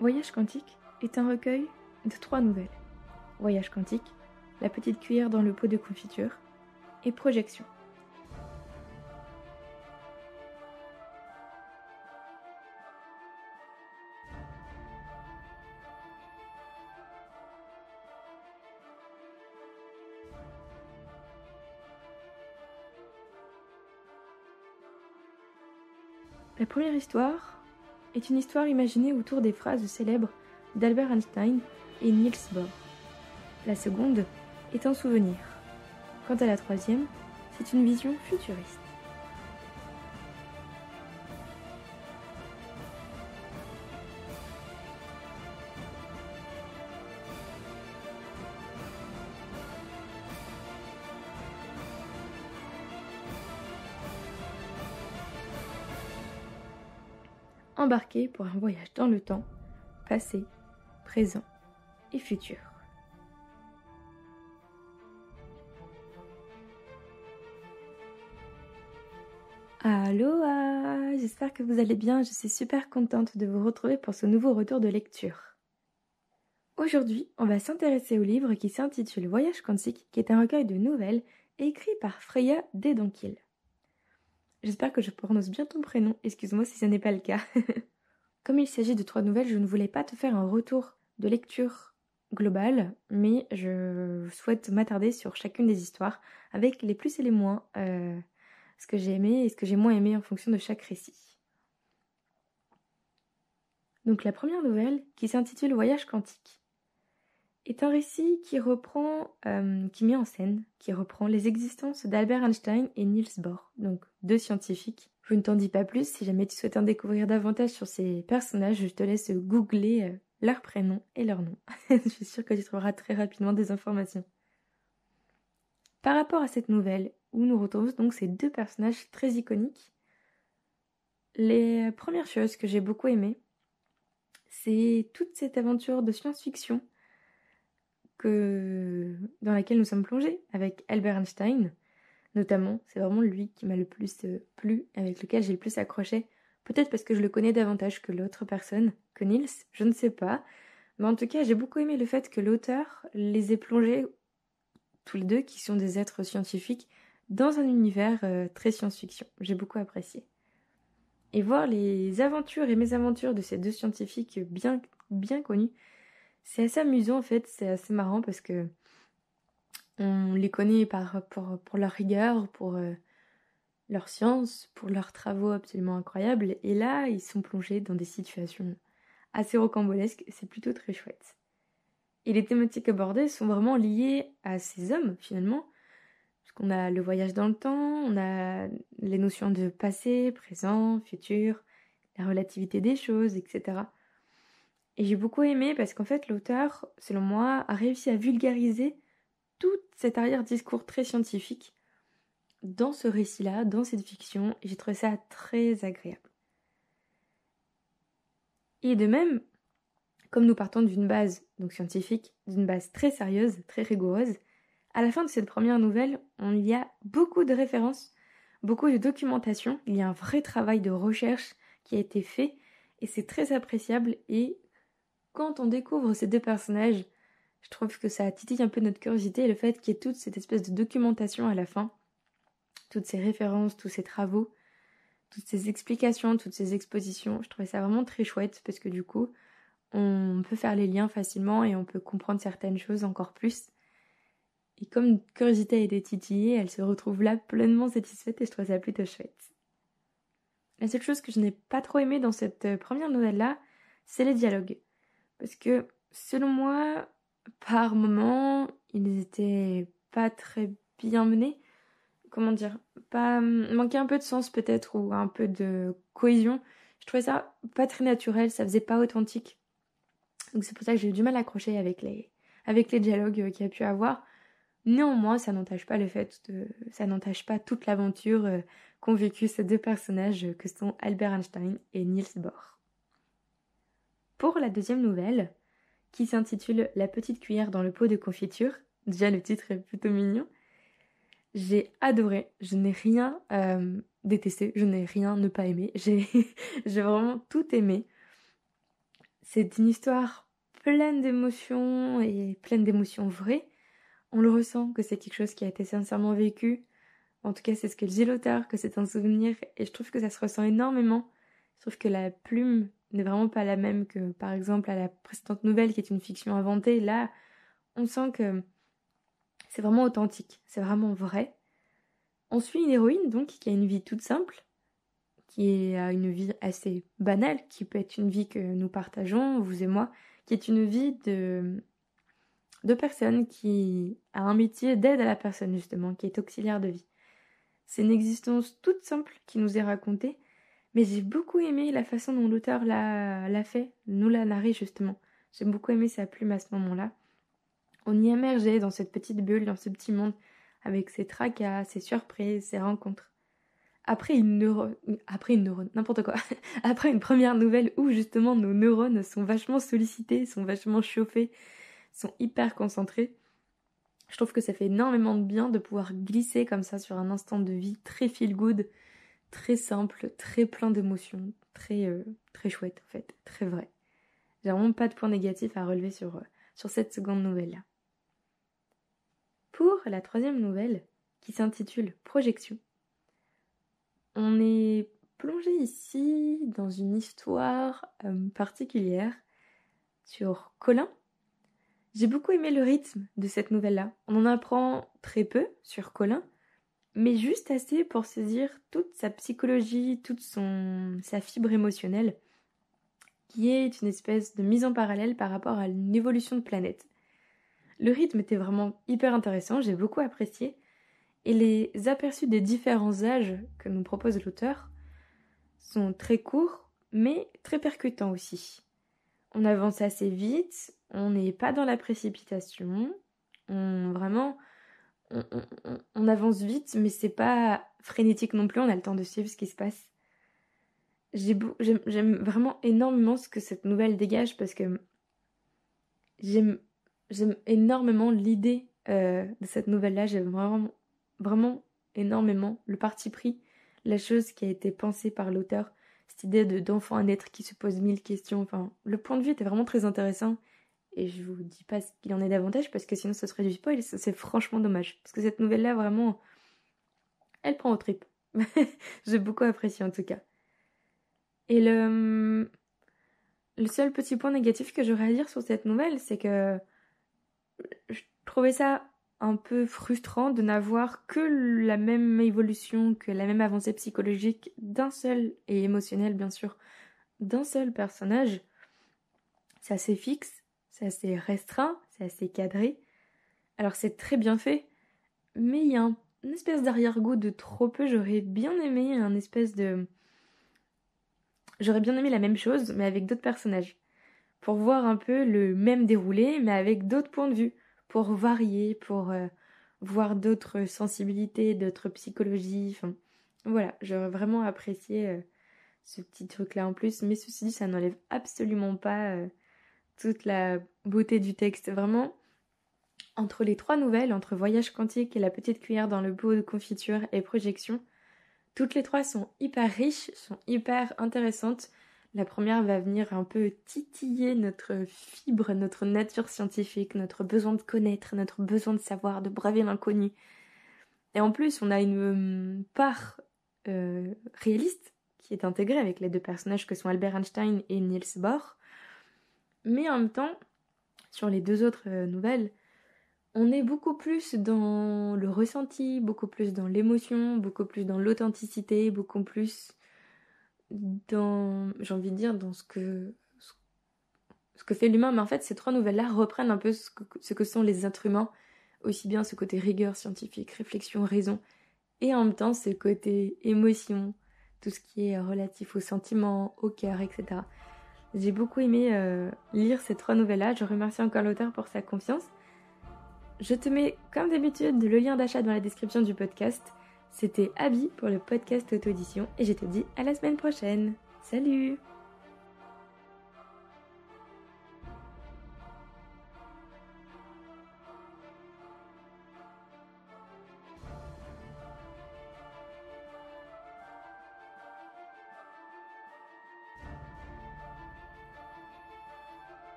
Voyage quantique est un recueil de 3 nouvelles. Voyage quantique, La petite cuillère dans le pot de confiture et Projection. La première histoire est une histoire imaginée autour des phrases célèbres d'Albert Einstein et Niels Bohr. La seconde est un souvenir. Quant à la troisième, c'est une vision futuriste. Embarqué pour un voyage dans le temps, passé, présent et futur. Aloha, j'espère que vous allez bien, je suis super contente de vous retrouver pour ce nouveau retour de lecture. Aujourd'hui, on va s'intéresser au livre qui s'intitule Voyage quantique, qui est un recueil de nouvelles écrit par Freya Dedonkil. J'espère que je prononce bien ton prénom, excuse-moi si ce n'est pas le cas. Comme il s'agit de 3 nouvelles, je ne voulais pas te faire un retour de lecture global, mais je souhaite m'attarder sur chacune des histoires avec les plus et les moins, ce que j'ai aimé et ce que j'ai moins aimé en fonction de chaque récit. Donc la première nouvelle, qui s'intitule Voyage quantique, est un récit qui met en scène, qui reprend les existences d'Albert Einstein et Niels Bohr, donc 2 scientifiques. Je ne t'en dis pas plus, si jamais tu souhaites en découvrir davantage sur ces personnages, je te laisse googler leurs prénoms et leurs noms. Je suis sûre que tu trouveras très rapidement des informations. Par rapport à cette nouvelle, où nous retrouvons donc ces 2 personnages très iconiques, les premières choses que j'ai beaucoup aimées, c'est toute cette aventure de science-fiction dans laquelle nous sommes plongés avec Albert Einstein, notamment. C'est vraiment lui qui m'a le plus plu, avec lequel j'ai le plus accroché. Peut-être parce que je le connais davantage que l'autre personne, que Niels, je ne sais pas. Mais en tout cas, j'ai beaucoup aimé le fait que l'auteur les ait plongés, tous les deux, qui sont des êtres scientifiques, dans un univers très science-fiction. J'ai beaucoup apprécié. Et voir les aventures et mésaventures de ces 2 scientifiques bien connus, c'est assez amusant en fait, c'est assez marrant parce que on les connaît pour leur rigueur, pour leur science, pour leurs travaux absolument incroyables. Et là, ils sont plongés dans des situations assez rocambolesques. C'est plutôt très chouette. Et les thématiques abordées sont vraiment liées à ces hommes, finalement. Parce qu'on a le voyage dans le temps, on a les notions de passé, présent, futur, la relativité des choses, etc. Et j'ai beaucoup aimé parce qu'en fait, l'auteur, selon moi, a réussi à vulgariser tout cet arrière-discours très scientifique dans ce récit-là, dans cette fiction, et j'ai trouvé ça très agréable. Et de même, comme nous partons d'une base donc scientifique, d'une base très sérieuse, très rigoureuse, à la fin de cette première nouvelle, il y a beaucoup de références, beaucoup de documentation, il y a un vrai travail de recherche qui a été fait, et c'est très appréciable, et quand on découvre ces 2 personnages, je trouve que ça titille un peu notre curiosité, le fait qu'il y ait toute cette espèce de documentation à la fin, toutes ces références, tous ces travaux, toutes ces explications, toutes ces expositions. Je trouvais ça vraiment très chouette parce que du coup, on peut faire les liens facilement et on peut comprendre certaines choses encore plus. Et comme curiosité a été titillée, elle se retrouve là pleinement satisfaite et je trouve ça plutôt chouette. La seule chose que je n'ai pas trop aimée dans cette première nouvelle-là, c'est les dialogues. Parce que, selon moi, par moments, ils étaient pas très bien menés. Comment dire, manquait un peu de sens peut-être ou un peu de cohésion. Je trouvais ça pas très naturel, ça faisait pas authentique. Donc c'est pour ça que j'ai eu du mal à accrocher avec les dialogues qu'il y a pu avoir. Néanmoins, ça n'entache pas toute l'aventure qu'ont vécu ces 2 personnages que sont Albert Einstein et Niels Bohr. Pour la deuxième nouvelle, qui s'intitule La petite cuillère dans le pot de confiture, déjà le titre est plutôt mignon, j'ai adoré, je n'ai rien détesté, je n'ai rien ne pas aimé, j'ai vraiment tout aimé. C'est une histoire pleine d'émotions et pleine d'émotions vraies. On le ressent que c'est quelque chose qui a été sincèrement vécu. En tout cas, c'est ce que dit l'auteur, que c'est un souvenir. Et je trouve que ça se ressent énormément. Je trouve que la plume n'est vraiment pas la même que, par exemple, à la précédente nouvelle qui est une fiction inventée. Là, on sent que c'est vraiment authentique, c'est vraiment vrai. On suit une héroïne, donc, qui a une vie toute simple, qui a une vie assez banale, qui peut être une vie que nous partageons, vous et moi, qui est une vie de personne qui a un métier d'aide à la personne, justement, qui est auxiliaire de vie. C'est une existence toute simple qui nous est racontée, mais j'ai beaucoup aimé la façon dont l'auteur l'a fait, nous l'a narré justement. J'ai beaucoup aimé sa plume à ce moment-là. On y émergeait dans cette petite bulle, dans ce petit monde, avec ses tracas, ses surprises, ses rencontres. Après une neurone, n'importe quoi. Après une première nouvelle où justement nos neurones sont vachement sollicités, sont vachement chauffés, sont hyper concentrés. Je trouve que ça fait énormément de bien de pouvoir glisser comme ça sur un instant de vie très feel good, très simple, très plein d'émotions, très chouette en fait, très vrai. J'ai vraiment pas de points négatifs à relever sur cette seconde nouvelle-là. Pour la troisième nouvelle, qui s'intitule Projection, on est plongé ici dans une histoire particulière sur Colin. J'ai beaucoup aimé le rythme de cette nouvelle-là. On en apprend très peu sur Colin, mais juste assez pour saisir toute sa psychologie, toute sa fibre émotionnelle, qui est une espèce de mise en parallèle par rapport à une évolution de planète. Le rythme était vraiment hyper intéressant, j'ai beaucoup apprécié, et les aperçus des différents âges que nous propose l'auteur sont très courts, mais très percutants aussi. On avance assez vite, on n'est pas dans la précipitation, on avance vite, mais c'est pas frénétique non plus, on a le temps de suivre ce qui se passe. J'aime vraiment énormément ce que cette nouvelle dégage parce que j'aime énormément l'idée de cette nouvelle-là, j'aime vraiment énormément le parti pris, la chose qui a été pensée par l'auteur, cette idée d'enfant à naître qui se pose 1000 questions. Enfin, le point de vue était vraiment très intéressant et je vous dis pas ce qu'il en est davantage parce que sinon ce serait du spoil, c'est franchement dommage. Parce que cette nouvelle-là, vraiment, elle prend aux tripes. J'ai beaucoup apprécié en tout cas. Et le seul petit point négatif que j'aurais à dire sur cette nouvelle, c'est que je trouvais ça un peu frustrant de n'avoir que la même évolution, que la même avancée psychologique d'un seul, et émotionnelle bien sûr, d'un seul personnage. C'est assez fixe, c'est assez restreint, c'est assez cadré. Alors c'est très bien fait, mais il y a une espèce d'arrière-goût de trop peu. J'aurais bien aimé J'aurais bien aimé la même chose, mais avec d'autres personnages. Pour voir un peu le même déroulé, mais avec d'autres points de vue. Pour varier, pour voir d'autres sensibilités, d'autres psychologies. Enfin, voilà, j'aurais vraiment apprécié ce petit truc-là en plus. Mais ceci dit, ça n'enlève absolument pas toute la beauté du texte. Vraiment, entre les trois nouvelles, entre Voyage quantique et La petite cuillère dans le pot de confiture et Projection, toutes les trois sont hyper riches, sont hyper intéressantes. La première va venir un peu titiller notre fibre, notre nature scientifique, notre besoin de connaître, notre besoin de savoir, de braver l'inconnu. Et en plus, on a une part réaliste qui est intégrée avec les deux personnages que sont Albert Einstein et Niels Bohr. Mais en même temps, sur les deux autres nouvelles, on est beaucoup plus dans le ressenti, beaucoup plus dans l'émotion, beaucoup plus dans l'authenticité, beaucoup plus dans, j'ai envie de dire, dans ce que fait l'humain. Mais en fait, ces trois nouvelles-là reprennent un peu ce que sont les êtres humains, aussi bien ce côté rigueur scientifique, réflexion, raison, et en même temps ce côté émotion, tout ce qui est relatif aux sentiments, au cœur, etc. J'ai beaucoup aimé lire ces trois nouvelles-là. Je remercie encore l'auteur pour sa confiance. Je te mets, comme d'habitude, le lien d'achat dans la description du podcast. C'était Abby pour le podcast Auto-édition et je te dis à la semaine prochaine. Salut!